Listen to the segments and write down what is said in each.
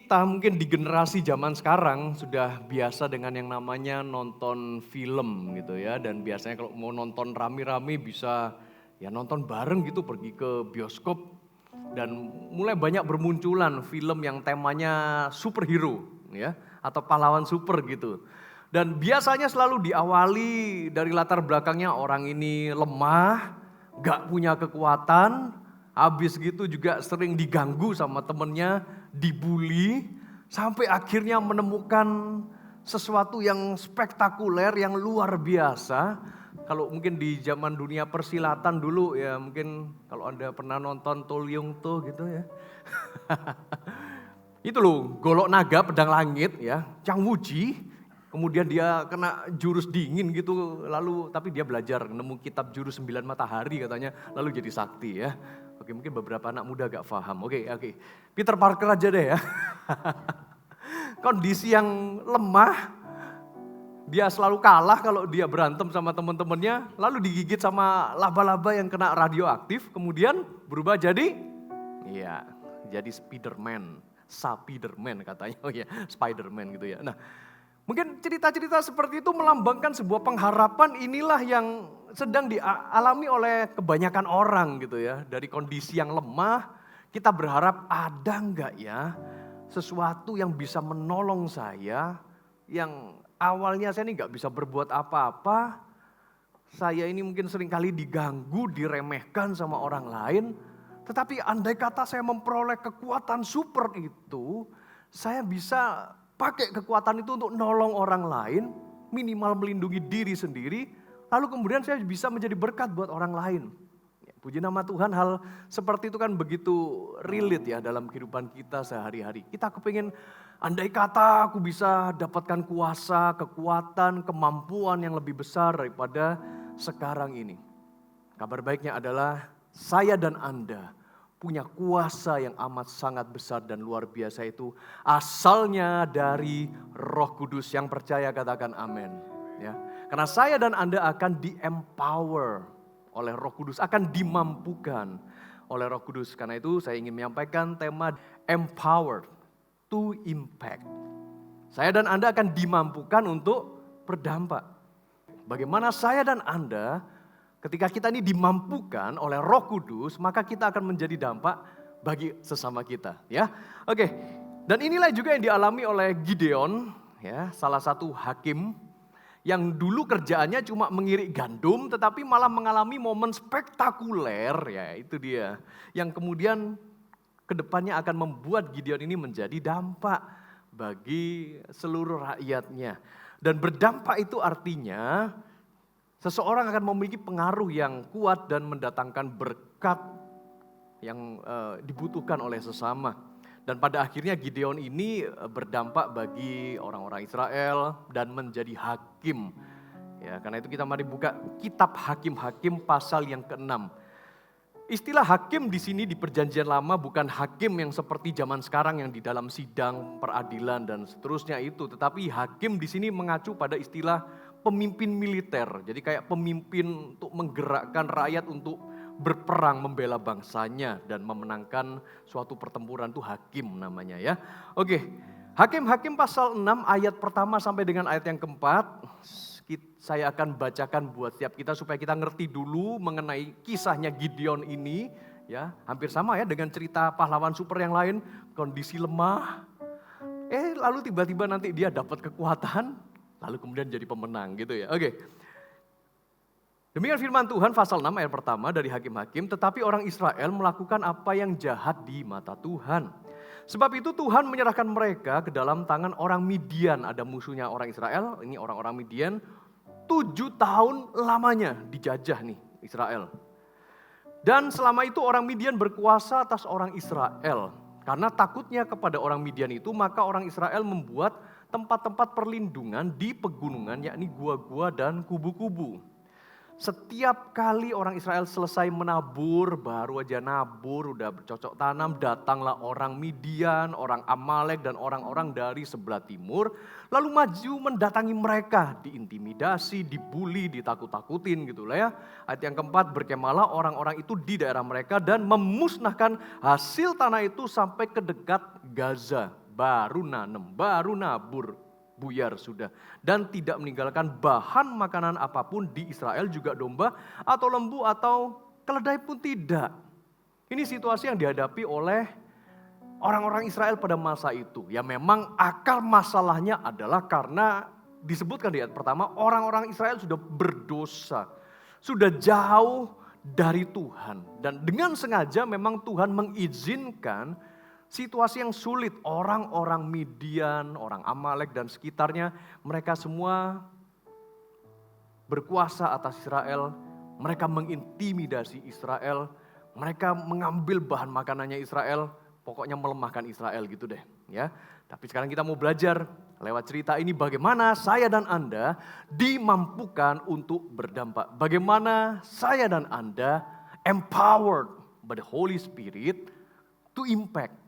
Kita mungkin di generasi zaman sekarang sudah biasa dengan yang namanya nonton film gitu ya. Dan biasanya kalau mau nonton rame-rame bisa ya nonton bareng gitu, pergi ke bioskop. Dan mulai banyak bermunculan film yang temanya superhero ya, atau pahlawan super gitu. Dan biasanya selalu diawali dari latar belakangnya orang ini lemah, gak punya kekuatan, habis gitu juga sering diganggu sama temennya, dibully, sampai akhirnya menemukan sesuatu yang spektakuler, yang luar biasa. Kalau mungkin di zaman dunia persilatan dulu ya, mungkin kalau Anda pernah nonton Tol Yung To gitu ya. Itu loh, golok naga pedang langit ya, Chang Wuji. Kemudian dia kena jurus dingin gitu, lalu tapi dia belajar nemu kitab jurus 9 matahari katanya, lalu jadi sakti ya. Oke, mungkin beberapa anak muda gak paham. Oke. Peter Parker aja deh ya. Kondisi yang lemah, dia selalu kalah kalau dia berantem sama teman-temannya, lalu digigit sama laba-laba yang kena radioaktif, kemudian berubah jadi, iya, jadi Spiderman, Sapiderman katanya, oh ya, Spiderman gitu ya. Nah, mungkin cerita-cerita seperti itu melambangkan sebuah pengharapan, inilah yang sedang dialami oleh kebanyakan orang gitu ya. Dari kondisi yang lemah, kita berharap ada enggak ya sesuatu yang bisa menolong saya, yang awalnya saya ini enggak bisa berbuat apa-apa, saya ini mungkin seringkali diganggu, diremehkan sama orang lain, tetapi andai kata saya memperoleh kekuatan super itu, saya bisa pakai kekuatan itu untuk nolong orang lain, minimal melindungi diri sendiri, lalu kemudian saya bisa menjadi berkat buat orang lain. Ya, puji nama Tuhan, hal seperti itu kan begitu relate ya dalam kehidupan kita sehari-hari. Kita kepingin andai kata aku bisa dapatkan kuasa, kekuatan, kemampuan yang lebih besar daripada sekarang ini. Kabar baiknya adalah saya dan Anda punya kuasa yang amat sangat besar dan luar biasa, itu asalnya dari Roh Kudus. Yang percaya katakan amin. Ya. Karena saya dan Anda akan di-empower oleh Roh Kudus, akan dimampukan oleh Roh Kudus. Karena itu saya ingin menyampaikan tema empowered to impact. Saya dan Anda akan dimampukan untuk berdampak. Bagaimana saya dan Anda ketika kita ini dimampukan oleh Roh Kudus, maka kita akan menjadi dampak bagi sesama kita, ya. Oke. Dan inilah juga yang dialami oleh Gideon, ya, salah satu hakim yang dulu kerjaannya cuma mengirik gandum, tetapi malah mengalami momen spektakuler, ya itu dia, yang kemudian kedepannya akan membuat Gideon ini menjadi dampak bagi seluruh rakyatnya. Dan berdampak itu artinya seseorang akan memiliki pengaruh yang kuat dan mendatangkan berkat yang dibutuhkan oleh sesama. Dan pada akhirnya Gideon ini berdampak bagi orang-orang Israel dan menjadi hakim. Ya, karena itu kita mari buka kitab Hakim-Hakim pasal yang ke-6. Istilah hakim di sini di Perjanjian Lama bukan hakim yang seperti zaman sekarang yang di dalam sidang peradilan dan seterusnya itu, tetapi hakim di sini mengacu pada istilah pemimpin militer. Jadi kayak pemimpin untuk menggerakkan rakyat untuk berperang membela bangsanya dan memenangkan suatu pertempuran, itu hakim namanya ya. Oke, Hakim-Hakim pasal 6 ayat pertama sampai dengan ayat yang keempat. Saya akan bacakan buat setiap kita supaya kita ngerti dulu mengenai kisahnya Gideon ini. Ya, hampir sama ya dengan cerita pahlawan super yang lain, kondisi lemah. Lalu tiba-tiba nanti dia dapat kekuatan, lalu kemudian jadi pemenang gitu ya. Oke. Demikian firman Tuhan pasal 6 ayat pertama dari Hakim-Hakim, tetapi orang Israel melakukan apa yang jahat di mata Tuhan. Sebab itu Tuhan menyerahkan mereka ke dalam tangan orang Midian. Ada musuhnya orang Israel, ini orang-orang Midian. 7 tahun lamanya dijajah nih Israel. Dan selama itu orang Midian berkuasa atas orang Israel. Karena takutnya kepada orang Midian itu, maka orang Israel membuat tempat-tempat perlindungan di pegunungan, yakni gua-gua dan kubu-kubu. Setiap kali orang Israel selesai menabur, baru aja nabur, udah bercocok tanam, datanglah orang Midian, orang Amalek, dan orang-orang dari sebelah timur. Lalu maju mendatangi mereka, diintimidasi, dibully, ditakut-takutin gitu lah ya. Ayat yang keempat, berkemalah orang-orang itu di daerah mereka dan memusnahkan hasil tanah itu sampai ke dekat Gaza. baru nanem, baru nabur, buyar sudah. Dan tidak meninggalkan bahan makanan apapun di Israel, juga domba atau lembu atau keledai pun tidak. Ini situasi yang dihadapi oleh orang-orang Israel pada masa itu. Ya memang akar masalahnya adalah karena disebutkan di ayat pertama, orang-orang Israel sudah berdosa. Sudah jauh dari Tuhan. Dan dengan sengaja memang Tuhan mengizinkan situasi yang sulit. Orang-orang Midian, orang Amalek dan sekitarnya, mereka semua berkuasa atas Israel. Mereka mengintimidasi Israel. Mereka mengambil bahan makanannya Israel. Pokoknya melemahkan Israel gitu deh. Ya. Tapi sekarang kita mau belajar lewat cerita ini bagaimana saya dan Anda dimampukan untuk berdampak. Bagaimana saya dan Anda empowered by the Holy Spirit to impact.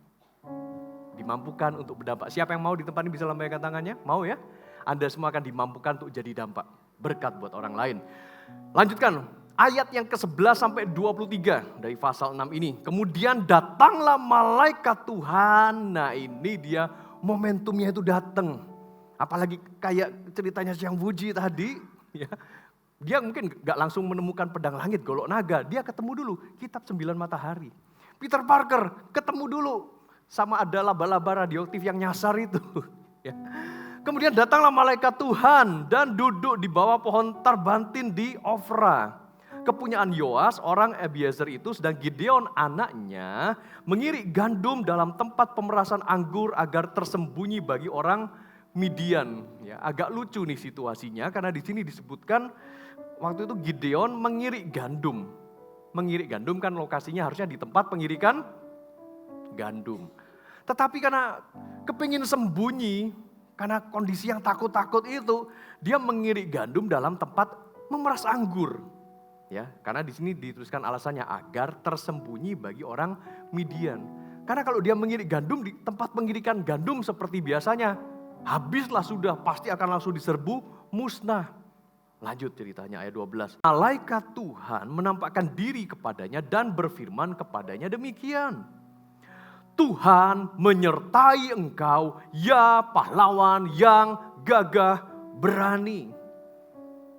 Dimampukan untuk berdampak. Siapa yang mau di tempat ini bisa lambaikan tangannya? Mau ya? Anda semua akan dimampukan untuk jadi dampak. Berkat buat orang lain. Lanjutkan. Ayat yang ke-11 sampai 23 dari pasal 6 ini. Kemudian datanglah malaikat Tuhan. Nah ini dia momentumnya itu datang. Apalagi kayak ceritanya Siang Puji tadi. Ya. Dia mungkin gak langsung menemukan pedang langit, golok naga. Dia ketemu dulu kitab 9 matahari. Peter Parker ketemu dulu sama ada laba-laba radioaktif yang nyasar itu. Ya. Kemudian datanglah malaikat Tuhan dan duduk di bawah pohon tarbantin di Ofra. Kepunyaan Yoas, orang Abiezer itu, sedang Gideon anaknya mengirik gandum dalam tempat pemerasan anggur agar tersembunyi bagi orang Midian. Ya, agak lucu nih situasinya karena di sini disebutkan waktu itu Gideon mengirik gandum. Mengirik gandum kan lokasinya harusnya di tempat pengirikan gandum. Tetapi karena kepingin sembunyi, karena kondisi yang takut-takut itu, dia mengirik gandum dalam tempat memeras anggur. Ya, karena di sini dituliskan alasannya agar tersembunyi bagi orang Midian. Karena kalau dia mengirik gandum di tempat pengirikan gandum seperti biasanya, habislah sudah, pasti akan langsung diserbu, musnah. Lanjut ceritanya ayat 12. Malaikat Tuhan menampakkan diri kepadanya dan berfirman kepadanya demikian. Tuhan menyertai engkau, ya pahlawan yang gagah berani.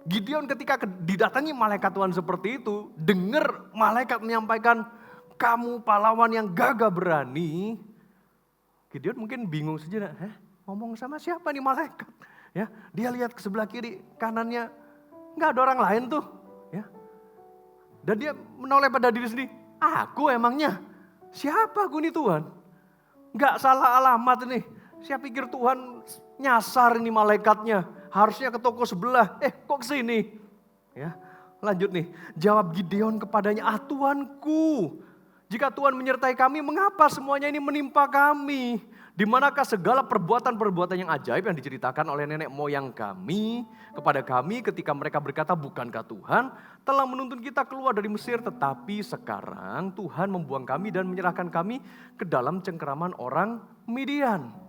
Gideon ketika didatangi malaikat Tuhan seperti itu, dengar malaikat menyampaikan, kamu pahlawan yang gagah berani. Gideon mungkin bingung sejenak, ngomong sama siapa nih malaikat? Ya, dia lihat ke sebelah kiri, kanannya nggak ada orang lain tuh. Ya. Dan dia menoleh pada diri sendiri, aku emangnya, siapa aku nih Tuhan? Nggak salah alamat nih, saya pikir Tuhan nyasar ini malaikatnya. Harusnya ke toko sebelah, kok kesini? Ya, lanjut nih, jawab Gideon kepadanya, Tuanku, jika Tuhan menyertai kami, mengapa semuanya ini menimpa kami? Di manakah segala perbuatan-perbuatan yang ajaib yang diceritakan oleh nenek moyang kami kepada kami ketika mereka berkata, bukankah Tuhan telah menuntun kita keluar dari Mesir, tetapi sekarang Tuhan membuang kami dan menyerahkan kami ke dalam cengkeraman orang Midian.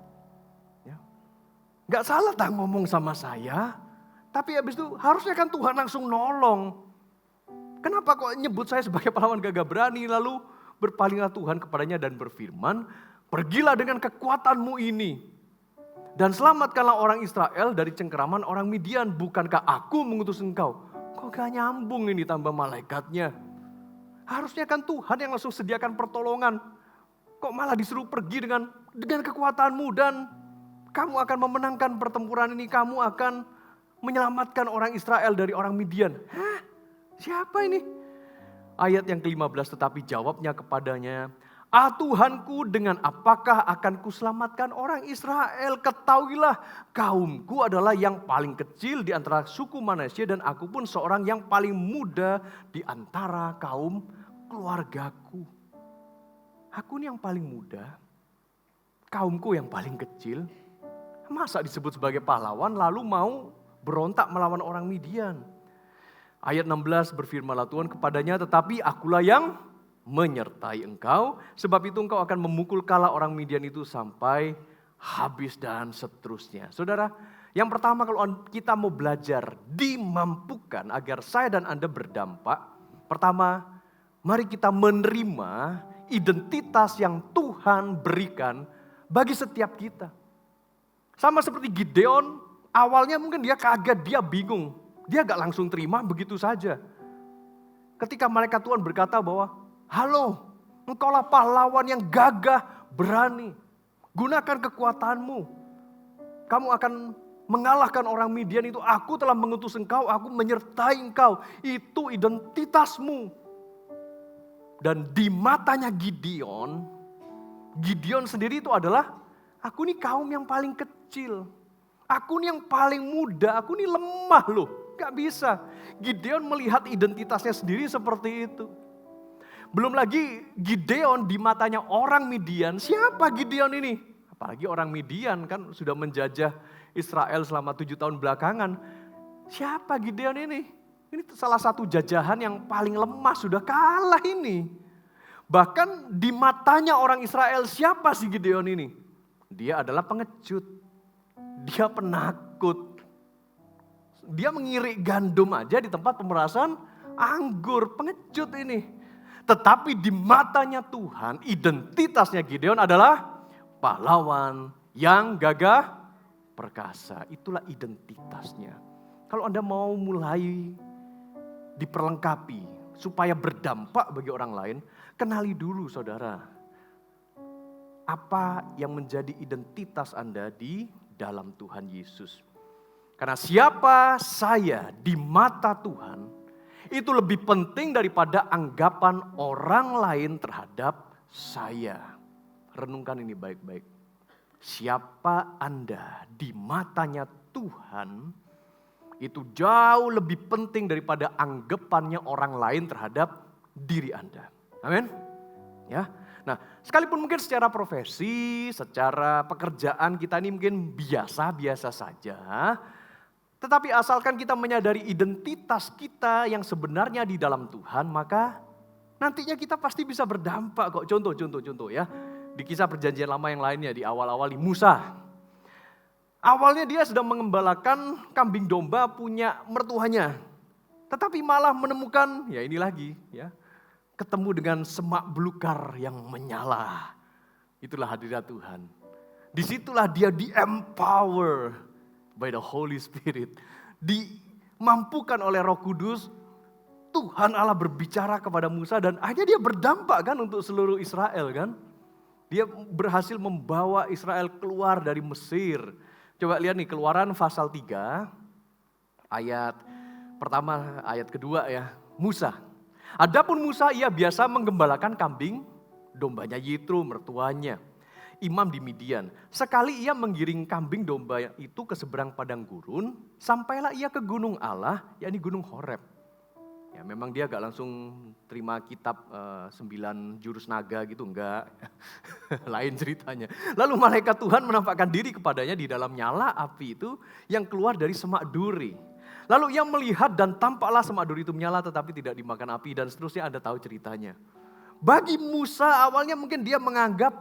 Gak salah tak ngomong sama saya, tapi habis itu harusnya kan Tuhan langsung nolong. Kenapa kok nyebut saya sebagai pahlawan gagah berani, lalu berpalinglah Tuhan kepadanya dan berfirman, pergilah dengan kekuatanmu ini dan selamatkanlah orang Israel dari cengkeraman orang Midian, bukankah aku mengutus engkau? Kok gak nyambung ini tambah malaikatnya? Harusnya kan Tuhan yang langsung sediakan pertolongan. Kok malah disuruh pergi dengan kekuatanmu dan kamu akan memenangkan pertempuran ini, kamu akan menyelamatkan orang Israel dari orang Midian. Hah? Siapa ini? Ayat yang ke-15, tetapi jawabnya kepadanya, Tuhanku, dengan apakah akan kuselamatkan orang Israel? Ketahuilah, kaumku adalah yang paling kecil di antara suku Manasye dan aku pun seorang yang paling muda di antara kaum keluargaku. Aku ini yang paling muda, kaumku yang paling kecil. Masa disebut sebagai pahlawan lalu mau berontak melawan orang Midian. Ayat 16 berfirmanlah Tuhan kepadanya, tetapi akulah yang menyertai engkau, sebab itu engkau akan memukul kala orang Midian itu sampai habis dan seterusnya. Saudara, yang pertama kalau kita mau belajar dimampukan agar saya dan Anda berdampak, pertama mari kita menerima identitas yang Tuhan berikan bagi setiap kita. Sama seperti Gideon, awalnya mungkin dia kaget, dia bingung. Dia gak langsung terima begitu saja. Ketika malaikat Tuhan berkata bahwa, halo, engkaulah pahlawan yang gagah, berani. Gunakan kekuatanmu. Kamu akan mengalahkan orang Midian itu. Aku telah mengutus engkau, aku menyertai engkau. Itu identitasmu. Dan di matanya Gideon sendiri itu adalah, aku nih kaum yang paling kecil. Aku nih yang paling muda, aku nih lemah loh. Gak bisa. Gideon melihat identitasnya sendiri seperti itu. Belum lagi Gideon di matanya orang Midian. Siapa Gideon ini? Apalagi orang Midian kan sudah menjajah Israel selama 7 tahun belakangan. Siapa Gideon ini? Ini salah satu jajahan yang paling lemah, sudah kalah ini. Bahkan di matanya orang Israel, siapa sih Gideon ini? Dia adalah pengecut. Dia penakut. Dia mengirik gandum aja di tempat pemerasan anggur. Pengecut ini. Tetapi di matanya Tuhan, identitasnya Gideon adalah pahlawan yang gagah perkasa. Itulah identitasnya. Kalau Anda mau mulai diperlengkapi supaya berdampak bagi orang lain, kenali dulu saudara. Apa yang menjadi identitas Anda di dalam Tuhan Yesus. Karena siapa saya di mata Tuhan, itu lebih penting daripada anggapan orang lain terhadap saya. Renungkan ini baik-baik. Siapa Anda di matanya Tuhan, itu jauh lebih penting daripada anggapannya orang lain terhadap diri Anda. Amin. Ya. Nah, sekalipun mungkin secara profesi, secara pekerjaan kita ini mungkin biasa-biasa saja. Tetapi asalkan kita menyadari identitas kita yang sebenarnya di dalam Tuhan, maka nantinya kita pasti bisa berdampak kok. Contoh ya. Di kisah perjanjian lama yang lainnya, di awal-awal di Musa. Awalnya dia sedang mengembalakan kambing domba punya mertuanya. Tetapi malah menemukan, ya ini lagi ya. Ketemu dengan semak belukar yang menyala. Itulah hadirat Tuhan. Disitulah dia di-empower by the Holy Spirit. Dimampukan oleh Roh Kudus. Tuhan Allah berbicara kepada Musa dan akhirnya dia berdampak kan untuk seluruh Israel kan. Dia berhasil membawa Israel keluar dari Mesir. Coba lihat nih Keluaran pasal 3 ayat pertama, ayat kedua ya. Musa. Adapun Musa ia biasa menggembalakan kambing dombanya Yitro mertuanya, imam di Midian. Sekali ia menggiring kambing domba itu ke seberang padang gurun, sampailah ia ke gunung Allah, yakni gunung Horeb. Ya memang dia gak langsung terima kitab 9 jurus naga gitu, enggak. Lain ceritanya. Lalu malaikat Tuhan menampakkan diri kepadanya di dalam nyala api itu yang keluar dari semak duri. Lalu ia melihat dan tampaklah semak duri itu menyala tetapi tidak dimakan api dan seterusnya Anda tahu ceritanya. Bagi Musa awalnya mungkin dia menganggap,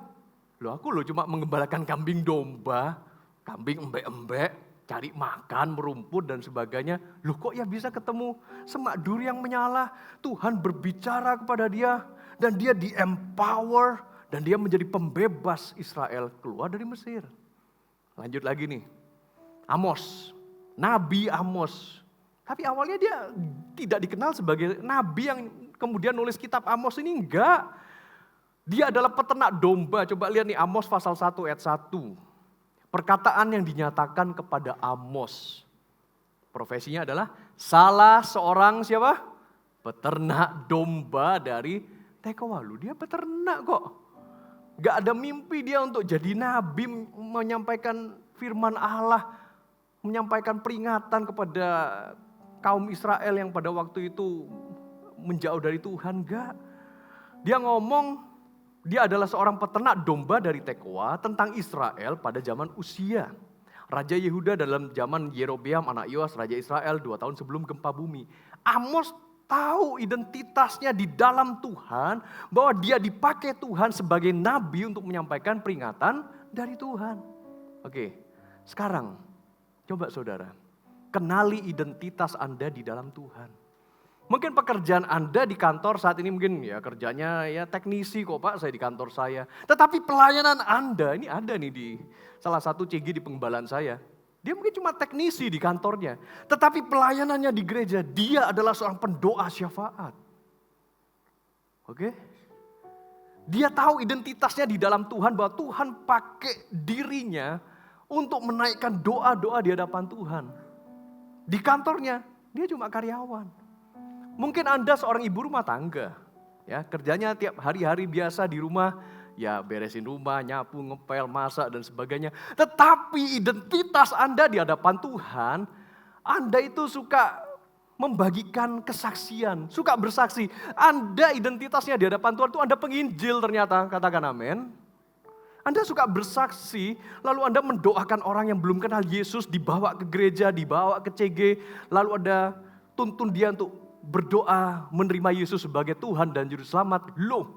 aku cuma mengembalakan kambing domba, kambing embek-embek, cari makan, merumput dan sebagainya. Kok ya bisa ketemu semak duri yang menyala. Tuhan berbicara kepada dia dan dia di-empower dan dia menjadi pembebas Israel keluar dari Mesir. Lanjut lagi nih, Amos, Nabi Amos. Tapi awalnya dia tidak dikenal sebagai nabi yang kemudian nulis kitab Amos ini, enggak. Dia adalah peternak domba. Coba lihat nih Amos pasal 1 ayat 1. Perkataan yang dinyatakan kepada Amos. Profesinya adalah salah seorang siapa? Peternak domba dari Tekoa. Dia peternak kok. Gak ada mimpi dia untuk jadi nabi, menyampaikan firman Allah, menyampaikan peringatan kepada kaum Israel yang pada waktu itu menjauh dari Tuhan. Enggak. Dia ngomong, dia adalah seorang peternak domba dari Tekoa tentang Israel pada zaman Usia. Raja Yehuda dalam zaman Yerobeam anak Yoas, Raja Israel 2 tahun sebelum gempa bumi. Amos tahu identitasnya di dalam Tuhan, bahwa dia dipakai Tuhan sebagai nabi untuk menyampaikan peringatan dari Tuhan. Oke, sekarang coba saudara, kenali identitas Anda di dalam Tuhan. Mungkin pekerjaan Anda di kantor saat ini mungkin ya kerjanya ya teknisi kok Pak, saya di kantor saya. Tetapi pelayanan Anda, ini ada nih di salah satu CG di penggembalaan saya. Dia mungkin cuma teknisi di kantornya. Tetapi pelayanannya di gereja, dia adalah seorang pendoa syafaat. Oke? Dia tahu identitasnya di dalam Tuhan, bahwa Tuhan pakai dirinya untuk menaikkan doa-doa di hadapan Tuhan. Di kantornya, dia cuma karyawan. Mungkin Anda seorang ibu rumah tangga, ya kerjanya tiap hari-hari biasa di rumah, ya beresin rumah, nyapu, ngepel, masak dan sebagainya. Tetapi identitas Anda di hadapan Tuhan, Anda itu suka membagikan kesaksian, suka bersaksi. Anda identitasnya di hadapan Tuhan itu Anda penginjil ternyata, katakan amin. Anda suka bersaksi, lalu Anda mendoakan orang yang belum kenal Yesus, dibawa ke gereja, dibawa ke CG, lalu Anda tuntun dia untuk berdoa, menerima Yesus sebagai Tuhan dan Juru Selamat. Loh,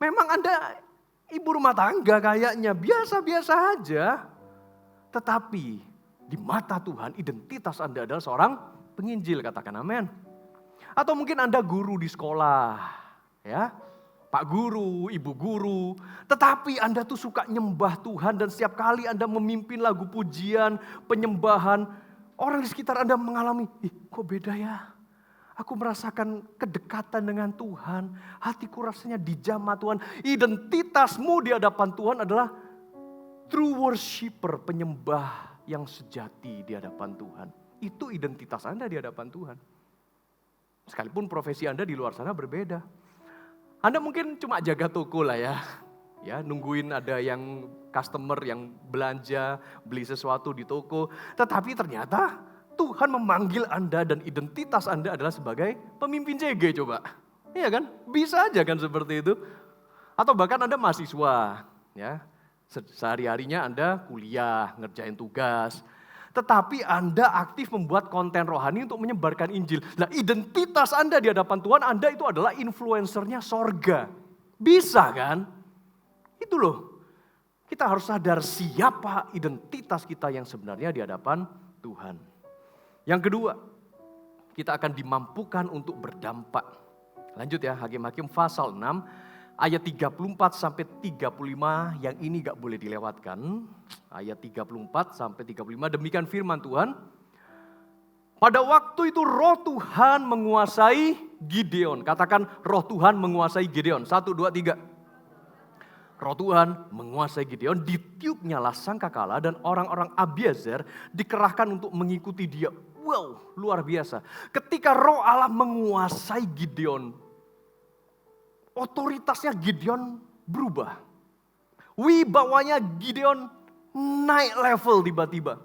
memang Anda ibu rumah tangga kayaknya, biasa-biasa aja. Tetapi di mata Tuhan, identitas Anda adalah seorang penginjil, katakan amin. Atau mungkin Anda guru di sekolah, ya. Pak guru, ibu guru, tetapi Anda tuh suka nyembah Tuhan dan setiap kali Anda memimpin lagu pujian, penyembahan, orang di sekitar Anda mengalami, kok beda ya? Aku merasakan kedekatan dengan Tuhan, hatiku rasanya dijamah Tuhan. Identitasmu di hadapan Tuhan adalah true worshiper, penyembah yang sejati di hadapan Tuhan. Itu identitas Anda di hadapan Tuhan. Sekalipun profesi Anda di luar sana berbeda. Anda mungkin cuma jaga toko lah ya. Ya, nungguin ada yang customer yang belanja, beli sesuatu di toko. Tetapi ternyata Tuhan memanggil Anda dan identitas Anda adalah sebagai pemimpin CG coba. Iya kan? Bisa aja kan seperti itu. Atau bahkan Anda mahasiswa. Ya, sehari-harinya Anda kuliah, ngerjain tugas. Tetapi Anda aktif membuat konten rohani untuk menyebarkan Injil. Nah, identitas Anda di hadapan Tuhan, Anda itu adalah influencernya sorga. Bisa kan? Itu loh. Kita harus sadar siapa identitas kita yang sebenarnya di hadapan Tuhan. Yang kedua, kita akan dimampukan untuk berdampak. Lanjut ya, Hakim-Hakim pasal 6. Ayat 34 sampai 35 yang ini gak boleh dilewatkan. Ayat 34 sampai 35 demikian firman Tuhan. Pada waktu itu roh Tuhan menguasai Gideon. Katakan roh Tuhan menguasai Gideon. 1, 2, 3. Roh Tuhan menguasai Gideon. Ditiupnyalah sangkakala dan orang-orang Abiezer dikerahkan untuk mengikuti dia. Wow, luar biasa. Ketika roh Allah menguasai Gideon, otoritasnya Gideon berubah. Wibawanya Gideon naik level tiba-tiba.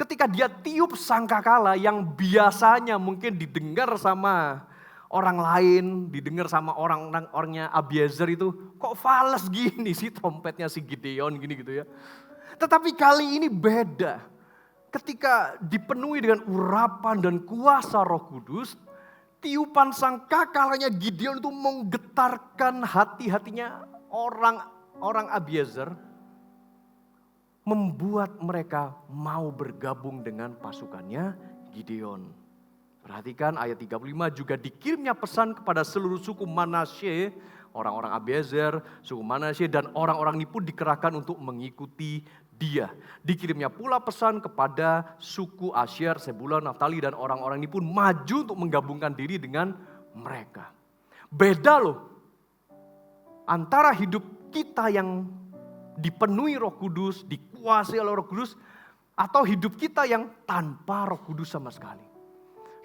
Ketika dia tiup sangkakala yang biasanya mungkin didengar sama orang lain, didengar sama orang-orangnya Abiezer itu, kok fales gini sih trompetnya si Gideon gini gitu ya. Tetapi kali ini beda. Ketika dipenuhi dengan urapan dan kuasa Roh Kudus, tiupan sangkakalanya Gideon itu menggetarkan hati-hatinya orang Abiezer, membuat mereka mau bergabung dengan pasukannya Gideon. Perhatikan ayat 35, juga dikirimnya pesan kepada seluruh suku Manasye, orang-orang Abiezer, suku Manasye dan orang-orang ini pun dikerahkan untuk mengikuti dia. Dikirimnya pula pesan kepada suku Asyer, Sebulon, Naftali dan orang-orang ini pun maju untuk menggabungkan diri dengan mereka. Beda loh antara hidup kita yang dipenuhi Roh Kudus, dikuasai oleh Roh Kudus, atau hidup kita yang tanpa Roh Kudus sama sekali.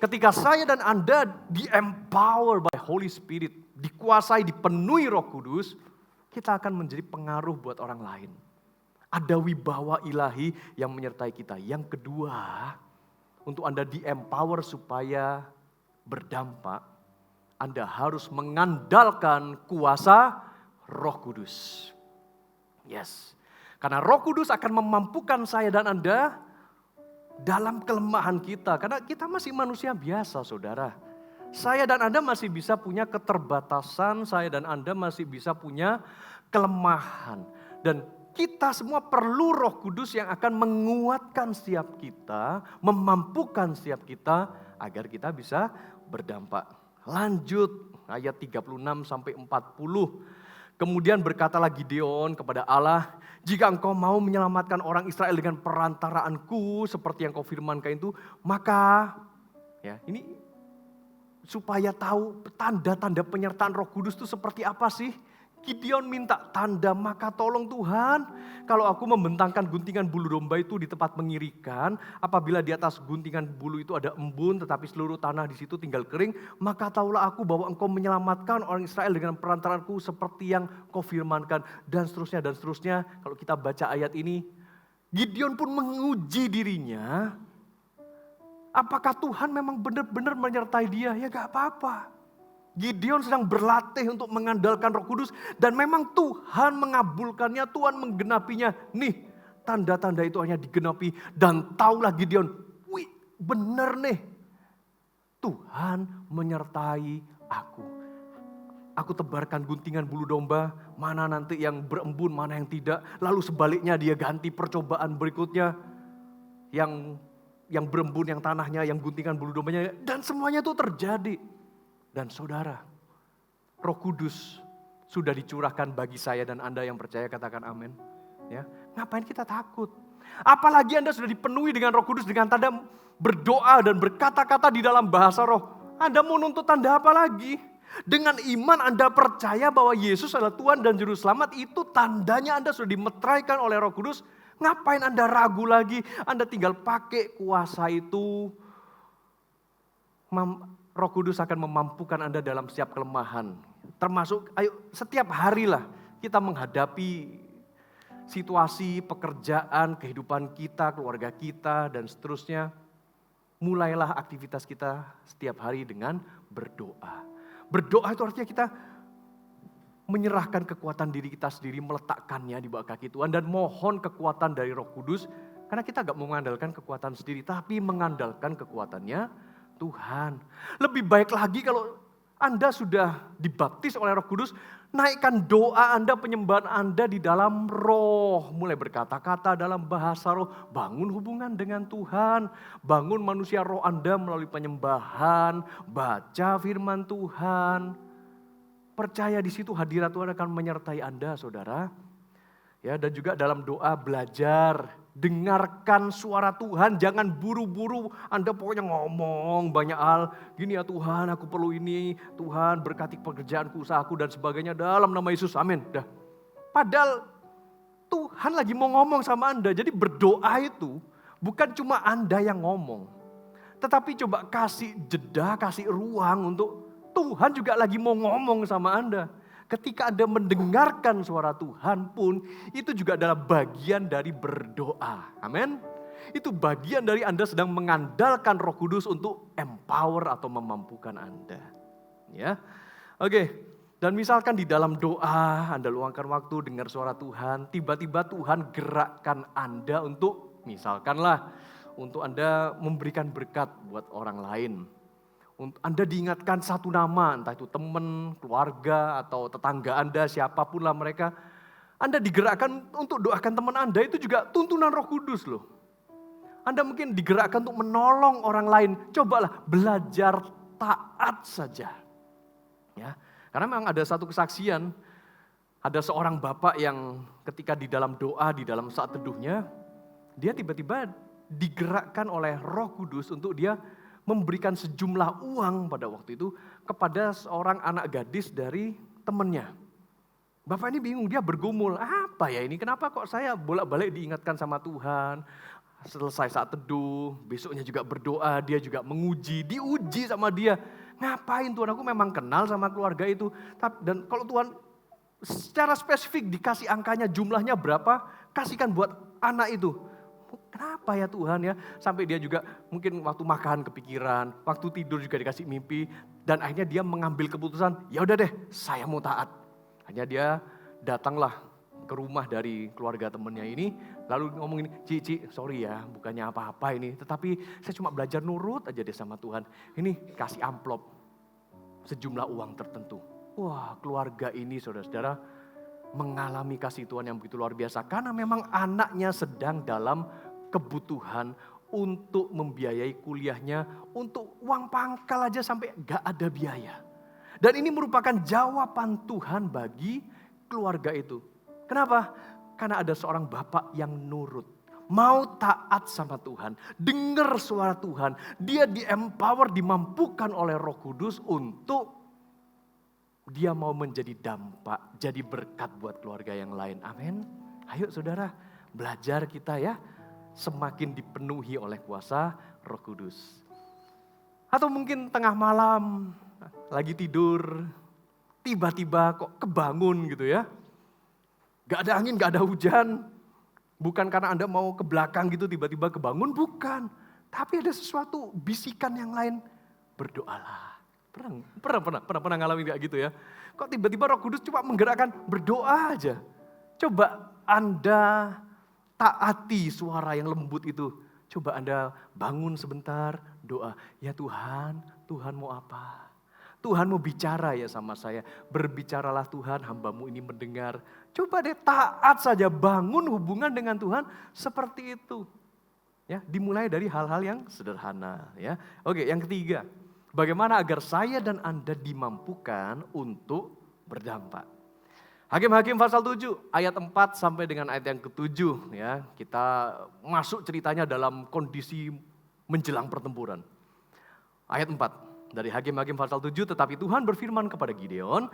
Ketika saya dan Anda di-empower by Holy Spirit, dikuasai, dipenuhi Roh Kudus, kita akan menjadi pengaruh buat orang lain. Ada wibawa ilahi yang menyertai kita. Yang kedua, untuk Anda di-empower supaya berdampak, Anda harus mengandalkan kuasa Roh Kudus. Yes, karena Roh Kudus akan memampukan saya dan Anda dalam kelemahan kita. Karena kita masih manusia biasa, saudara. Saya dan Anda masih bisa punya keterbatasan, saya dan Anda masih bisa punya kelemahan. Dan kita semua perlu Roh Kudus yang akan menguatkan setiap kita, memampukan setiap kita agar kita bisa berdampak. Lanjut ayat 36 sampai 40. Kemudian berkatalah Gideon kepada Allah, jika engkau mau menyelamatkan orang Israel dengan perantaraanku seperti yang kau firmankan itu, maka ya ini supaya tahu tanda-tanda penyertaan Roh Kudus itu seperti apa sih? Gideon minta tanda, maka tolong Tuhan, kalau aku membentangkan guntingan bulu domba itu di tempat mengirikan, apabila di atas guntingan bulu itu ada embun tetapi seluruh tanah di situ tinggal kering, maka taulah aku bahwa engkau menyelamatkan orang Israel dengan perantaranku seperti yang kau firmankan, dan seterusnya dan seterusnya. Kalau kita baca ayat ini, Gideon pun menguji dirinya, apakah Tuhan memang benar-benar menyertai dia? Ya gak apa-apa. Gideon sedang berlatih untuk mengandalkan Roh Kudus dan memang Tuhan mengabulkannya, Tuhan menggenapinya. Nih, tanda-tanda itu hanya digenapi dan taulah Gideon, wih bener nih, Tuhan menyertai aku. Aku tebarkan guntingan bulu domba, mana nanti yang berembun, mana yang tidak. Lalu sebaliknya dia ganti percobaan berikutnya, yang berembun, yang tanahnya, yang guntingan bulu dombanya, dan semuanya itu terjadi. Dan saudara, Roh Kudus sudah dicurahkan bagi saya dan Anda yang percaya, katakan amin. Ya, ngapain kita takut? Apalagi Anda sudah dipenuhi dengan Roh Kudus dengan tanda berdoa dan berkata-kata di dalam bahasa roh. Anda mau nuntut tanda apa lagi? Dengan iman Anda percaya bahwa Yesus adalah Tuhan dan Juru Selamat, itu tandanya Anda sudah dimeteraikan oleh Roh Kudus. Ngapain Anda ragu lagi? Anda tinggal pakai kuasa itu. Roh Kudus akan memampukan Anda dalam setiap kelemahan. Termasuk, ayo setiap harilah kita menghadapi situasi, pekerjaan, kehidupan kita, keluarga kita, dan seterusnya. Mulailah aktivitas kita setiap hari dengan berdoa. Berdoa itu artinya kita menyerahkan kekuatan diri kita sendiri, meletakkannya di bawah kaki Tuhan, dan mohon kekuatan dari Roh Kudus. Karena kita gak mengandalkan kekuatan sendiri, tapi mengandalkan kekuatannya Tuhan. Lebih baik lagi kalau Anda sudah dibaptis oleh Roh Kudus, naikkan doa Anda, penyembahan Anda di dalam roh. Mulai berkata-kata dalam bahasa roh, bangun hubungan dengan Tuhan, bangun manusia roh Anda melalui penyembahan, baca firman Tuhan. Percaya di situ hadirat Tuhan akan menyertai Anda, saudara. Ya, dan juga dalam doa belajar, dengarkan suara Tuhan, jangan buru-buru Anda pokoknya ngomong banyak hal. Gini ya Tuhan, aku perlu ini, Tuhan berkati pekerjaanku, usahaku dan sebagainya dalam nama Yesus, amin. Dah. Padahal Tuhan lagi mau ngomong sama Anda, jadi berdoa itu bukan cuma Anda yang ngomong. Tetapi coba kasih jeda, kasih ruang untuk Tuhan juga lagi mau ngomong sama Anda. Ketika Anda mendengarkan suara Tuhan pun, itu juga adalah bagian dari berdoa. Amin. Itu bagian dari Anda sedang mengandalkan Roh Kudus untuk empower atau memampukan Anda. Ya, oke. Dan misalkan di dalam doa, Anda luangkan waktu dengar suara Tuhan, tiba-tiba Tuhan gerakkan Anda untuk, misalkanlah, untuk Anda memberikan berkat buat orang lain. Anda diingatkan satu nama, entah itu teman, keluarga, atau tetangga Anda, siapapun lah mereka. Anda digerakkan untuk doakan teman Anda, itu juga tuntunan Roh Kudus loh. Anda mungkin digerakkan untuk menolong orang lain, cobalah belajar taat saja. Ya, karena memang ada satu kesaksian, ada seorang bapak yang ketika di dalam doa, di dalam saat teduhnya, dia tiba-tiba digerakkan oleh Roh Kudus untuk dia memberikan sejumlah uang pada waktu itu kepada seorang anak gadis dari temannya. Bapak ini bingung, dia bergumul, apa ya ini, kenapa kok saya bolak-balik diingatkan sama Tuhan. Selesai saat teduh, besoknya juga berdoa, dia juga diuji sama dia. Ngapain Tuhan, aku memang kenal sama keluarga itu. Dan kalau Tuhan secara spesifik dikasih angkanya, jumlahnya berapa, kasihkan buat anak itu. Kenapa ya Tuhan ya? Sampai dia juga mungkin waktu makan kepikiran, waktu tidur juga dikasih mimpi. Dan akhirnya dia mengambil keputusan, ya udah deh saya mau taat. Hanya dia datanglah ke rumah dari keluarga temannya ini. Lalu ngomongin, Ci, sorry ya bukannya apa-apa ini. Tetapi saya cuma belajar nurut aja deh sama Tuhan. Ini kasih amplop sejumlah uang tertentu. Wah keluarga ini saudara-saudara mengalami kasih Tuhan yang begitu luar biasa. Karena memang anaknya sedang dalam kebutuhan untuk membiayai kuliahnya, untuk uang pangkal aja sampai gak ada biaya. Dan ini merupakan jawaban Tuhan bagi keluarga itu. Kenapa? Karena ada seorang bapak yang nurut. Mau taat sama Tuhan, dengar suara Tuhan. Dia di-empower, dimampukan oleh Roh Kudus untuk dia mau menjadi dampak, jadi berkat buat keluarga yang lain. Amin. Ayo saudara, belajar kita ya. Semakin dipenuhi oleh kuasa Roh Kudus. Atau mungkin tengah malam, lagi tidur, tiba-tiba kok kebangun gitu ya. Gak ada angin, gak ada hujan. Bukan karena Anda mau ke belakang gitu tiba-tiba kebangun, bukan. Tapi ada sesuatu bisikan yang lain, berdoalah. Pernah ngalamin kayak gitu ya. Kok tiba-tiba Roh Kudus cuma menggerakkan berdoa aja. Coba Anda taati suara yang lembut itu. Coba Anda bangun sebentar, doa. Ya Tuhan, Tuhan mau apa? Tuhan mau bicara ya sama saya. Berbicaralah Tuhan, hamba-Mu ini mendengar. Coba deh taat saja, bangun hubungan dengan Tuhan seperti itu. Ya, dimulai dari hal-hal yang sederhana. Ya, oke, yang ketiga. Bagaimana agar saya dan Anda dimampukan untuk berdampak. Hakim-Hakim pasal 7 ayat 4 sampai dengan ayat yang ke-7 ya. Kita masuk ceritanya dalam kondisi menjelang pertempuran. Ayat 4 dari Hakim-Hakim pasal 7, tetapi Tuhan berfirman kepada Gideon,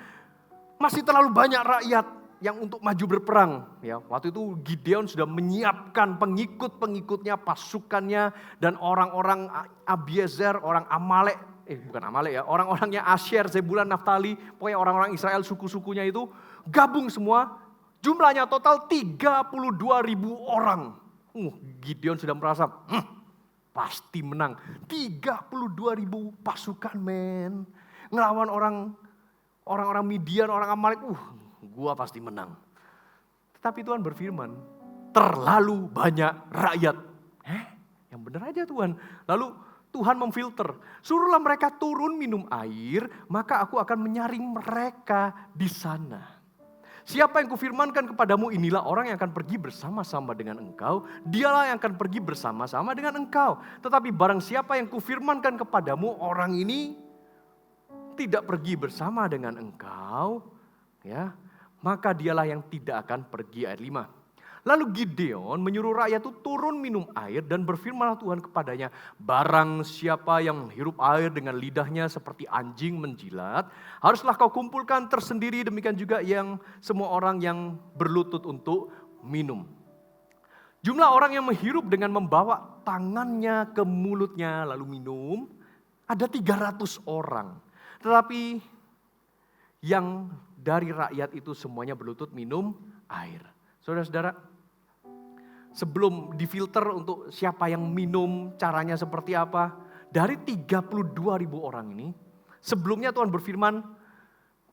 masih terlalu banyak rakyat yang untuk maju berperang. Ya, waktu itu Gideon sudah menyiapkan pengikut-pengikutnya, pasukannya, dan orang-orang Abiezer, orang Amalek, bukan Amalek ya, orang-orangnya Asher, Zebulun, Naftali, pokoknya orang-orang Israel suku-sukunya itu gabung semua, jumlahnya total 32.000 orang. Gideon sudah merasa, pasti menang. 32.000 pasukan men. Ngelawan orang-orang Midian, orang Amalek, gua pasti menang. Tetapi Tuhan berfirman, terlalu banyak rakyat. Yang benar aja Tuhan. Lalu Tuhan memfilter, suruhlah mereka turun minum air, maka aku akan menyaring mereka di sana. Siapa yang kufirmankan kepadamu, inilah orang yang akan pergi bersama-sama dengan engkau, dialah yang akan pergi bersama-sama dengan engkau. Tetapi barang siapa yang kufirmankan kepadamu, orang ini tidak pergi bersama dengan engkau, ya, maka dialah yang tidak akan pergi. Ayat 5. Lalu Gideon menyuruh rakyat itu turun minum air dan berfirmanlah Tuhan kepadanya, barang siapa yang menghirup air dengan lidahnya seperti anjing menjilat, haruslah kau kumpulkan tersendiri, demikian juga yang semua orang yang berlutut untuk minum. Jumlah orang yang menghirup dengan membawa tangannya ke mulutnya lalu minum, ada 300 orang. Tetapi yang dari rakyat itu semuanya berlutut minum air. Saudara-saudara, sebelum difilter untuk siapa yang minum, caranya seperti apa. Dari 32.000 orang ini, sebelumnya Tuhan berfirman,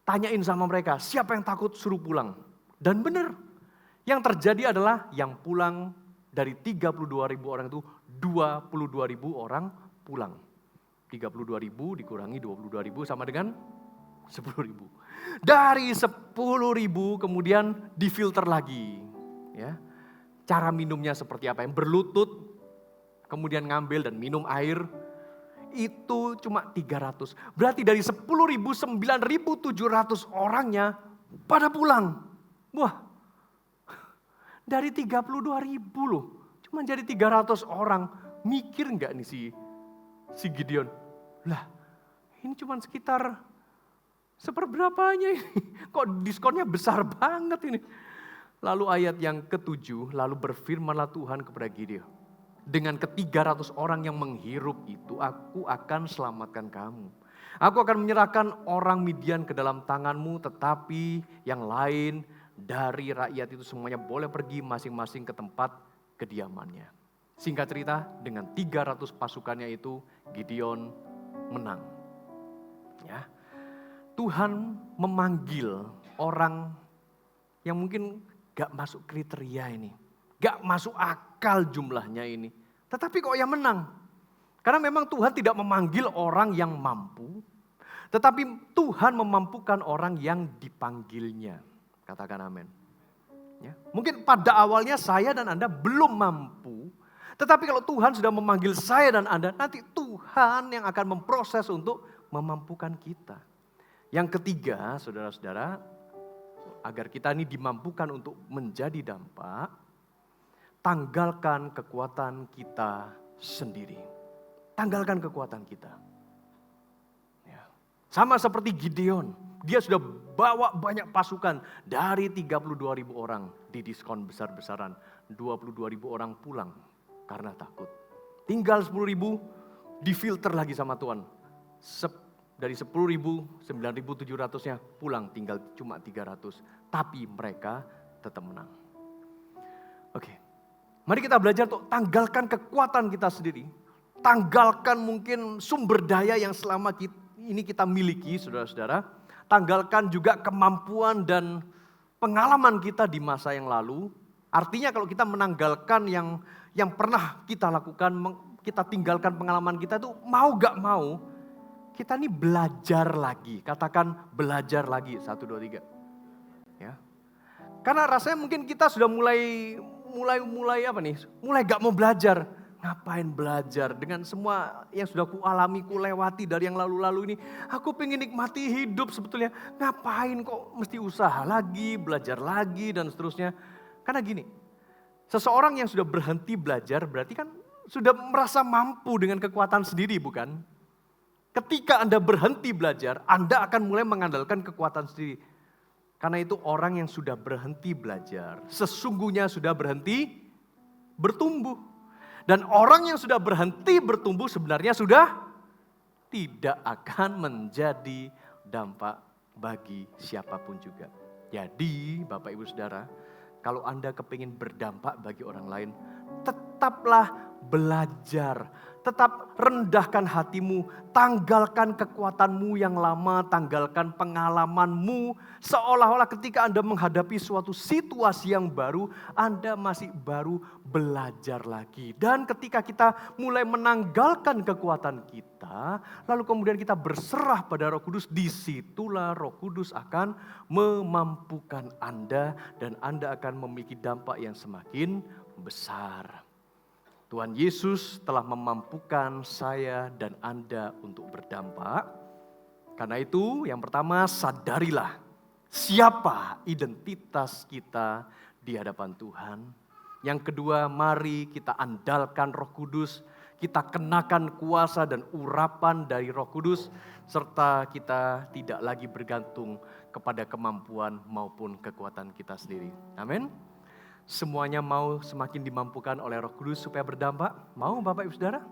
tanyain sama mereka, siapa yang takut suruh pulang. Dan benar, yang terjadi adalah yang pulang dari 32.000 orang itu, 22.000 orang pulang. 32.000 dikurangi 22.000 sama dengan 10.000. Dari 10.000 kemudian difilter lagi. Ya. Cara minumnya seperti apa, yang berlutut, kemudian ngambil dan minum air, itu cuma 300. Berarti dari 10.000, 9.700 orangnya pada pulang. Wah, dari 32.000 loh, cuma jadi 300 orang. Mikir nggak nih si Gideon? Lah, ini cuma sekitar seperberapanya ini, kok diskonnya besar banget ini. Lalu ayat yang ke-7, lalu berfirmanlah Tuhan kepada Gideon, dengan ke-300 orang yang menghirup itu, aku akan selamatkan kamu. Aku akan menyerahkan orang Midian ke dalam tanganmu, tetapi yang lain dari rakyat itu semuanya boleh pergi masing-masing ke tempat kediamannya. Singkat cerita, dengan 300 pasukannya itu, Gideon menang. Ya, Tuhan memanggil orang yang mungkin gak masuk kriteria ini. Gak masuk akal jumlahnya ini. Tetapi kok yang menang? Karena memang Tuhan tidak memanggil orang yang mampu. Tetapi Tuhan memampukan orang yang dipanggilnya. Katakan amin. Ya. Mungkin pada awalnya saya dan Anda belum mampu, tetapi kalau Tuhan sudah memanggil saya dan Anda, nanti Tuhan yang akan memproses untuk memampukan kita. Yang ketiga, saudara-saudara, agar kita ini dimampukan untuk menjadi dampak, tanggalkan kekuatan kita sendiri. Tanggalkan kekuatan kita. Ya. Sama seperti Gideon, dia sudah bawa banyak pasukan dari 32.000 orang di diskon besar-besaran. 22.000 orang pulang karena takut. Tinggal 10.000 difilter lagi sama Tuhan. Dari 10.000, 9.700-nya pulang tinggal cuma 300. Tapi mereka tetap menang. Oke, mari kita belajar untuk tanggalkan kekuatan kita sendiri. Tanggalkan mungkin sumber daya yang selama ini kita miliki, saudara-saudara. Tanggalkan juga kemampuan dan pengalaman kita di masa yang lalu. Artinya kalau kita menanggalkan yang pernah kita lakukan, kita tinggalkan pengalaman kita itu mau gak mau, kita ini belajar lagi. Katakan belajar lagi. 1, 2, 3. Ya. Karena rasanya mungkin kita sudah mulai apa nih? Mulai gak mau belajar. Ngapain belajar dengan semua yang sudah kualami, kulewati dari yang lalu-lalu ini. Aku pengen nikmati hidup sebetulnya. Ngapain kok mesti usaha lagi, belajar lagi dan seterusnya. Karena gini, seseorang yang sudah berhenti belajar berarti kan sudah merasa mampu dengan kekuatan sendiri, bukan? Ketika Anda berhenti belajar, Anda akan mulai mengandalkan kekuatan sendiri. Karena itu orang yang sudah berhenti belajar, sesungguhnya sudah berhenti bertumbuh. Dan orang yang sudah berhenti bertumbuh sebenarnya sudah tidak akan menjadi dampak bagi siapapun juga. Jadi Bapak Ibu Saudara, kalau Anda kepingin berdampak bagi orang lain, tetaplah belajar. Tetap rendahkan hatimu, tanggalkan kekuatanmu yang lama, tanggalkan pengalamanmu. Seolah-olah ketika Anda menghadapi suatu situasi yang baru, Anda masih baru belajar lagi. Dan ketika kita mulai menanggalkan kekuatan kita, lalu kemudian kita berserah pada Roh Kudus, disitulah Roh Kudus akan memampukan Anda dan Anda akan memiliki dampak yang semakin besar. Tuhan Yesus telah memampukan saya dan Anda untuk berdampak. Karena itu yang pertama, sadarilah siapa identitas kita di hadapan Tuhan. Yang kedua, mari kita andalkan Roh Kudus. Kita kenakan kuasa dan urapan dari Roh Kudus. Serta kita tidak lagi bergantung kepada kemampuan maupun kekuatan kita sendiri. Amin. Semuanya mau semakin dimampukan oleh Roh Kudus supaya berdampak? Mau Bapak Ibu Saudara?